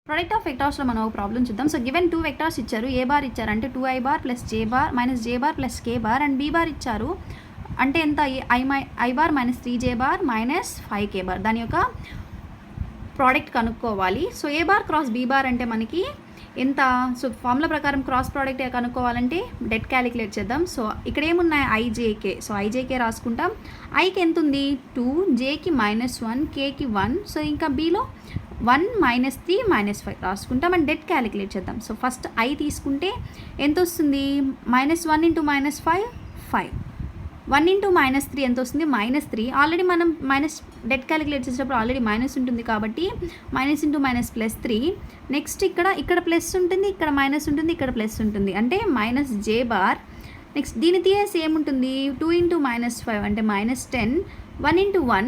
Product of వెక్టార్స్లో మనం ఒక problem చూద్దాం. సో గివెన్ 2 వెక్టార్స్ ఇచ్చారు. ఏ బార్ ఇచ్చారంటే 2i bar plus J bar minus J bar plus K bar and be bar ఇచ్చారు. అంటే ఎంత I bar minus 3j bar minus 5k bar. దాని యొక్క ప్రోడక్ట్ కనుక్కోవాలి. So A bar cross be bar అంటే మనకి ఎంత? సో ఫార్ములా ప్రకారం క్రాస్ ప్రోడక్ట్ కనుక్కోవాలంటే డెట్ క్యాలిక్యులేట్ చేద్దాం. సో ఇక్కడ ఏమున్నాయి? ఐజేకే. సో ఐజేకే రాసుకుంటాం. ఐకి ఎంత ఉంది? 2, జేకి -1, కేకి 1. సో ఇంకా బీలో 1 -3 -5 రాసుకుంటాం అండ్ డెట్ క్యాలిక్యులేట్ చేద్దాం. సో ఫస్ట్ ఐ తీసుకుంటే ఎంత వస్తుంది? -1 × -5 5. 1 × -3 ఎంత వస్తుంది? -3. ఆల్రెడీ మనం డెట్ క్యాలిక్యులేట్ చేసేటప్పుడు ఆల్రెడీ మైనస్ ఉంటుంది కాబట్టి -(-) +3. నెక్స్ట్ ఇక్కడ ప్లస్ ఉంటుంది, ఇక్కడ మైనస్ ఉంటుంది, ఇక్కడ ప్లస్ ఉంటుంది, అంటే -j బార్. నెక్స్ట్ దీని తీసేసి ఏముంటుంది? 2 × -5 అంటే -10. 1 × 1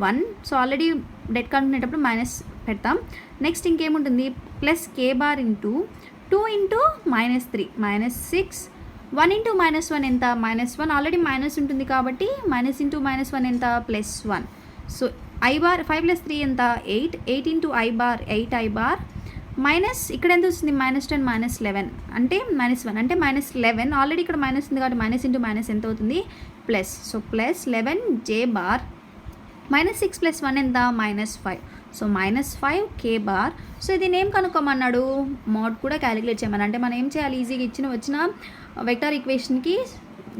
1. సో ఆల్రెడీ డెట్ కనుక్కునేటప్పుడు మైనస్ పెడతాం. నెక్స్ట్ ఇంకేముంటుంది? ప్లస్ కే బార్ ఇంటూ 2 × -3 -6. 1 × -1 ఎంత? -1. ఆల్రెడీ మైనస్ ఉంటుంది కాబట్టి -(-) -1 ఎంత? +1. సో ఐ బార్ 5 + 3 ఎంత? 8. 8 × I bar 8i bar minus ఇక్కడ ఎంత వస్తుంది? -10 -11 అంటే -1 అంటే -11. ఆల్రెడీ ఇక్కడ మైనస్ ఉంది కాబట్టి -(-) ఎంత అవుతుంది? ప్లస్. సో +11j బార్ -6 + 1 ఎంత? -5. So -5k bar. సో ఇది నేమ్ కనుక్కోమన్నాడు. మోడ్ కూడా క్యాలిక్యులేట్ చేయమని. అంటే మనం ఏం చేయాలి? ఈజీగా వచ్చిన వెక్టార్ ఈక్వేషన్కి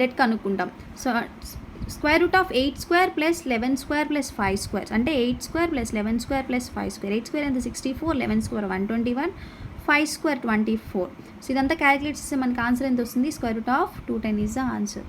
డెట్ కనుక్కుంటాం. సో √8² + 11² + 5² అంటే 8² + 11² + 5². 8² ఎంత? 64, 11² 121, 5² 24. సో ఇదంతా క్యాలిక్యులేట్ చేస్తే మనకి ఆన్సర్ ఎంత వస్తుంది? √210 ఈజ్ ద ఆన్సర్.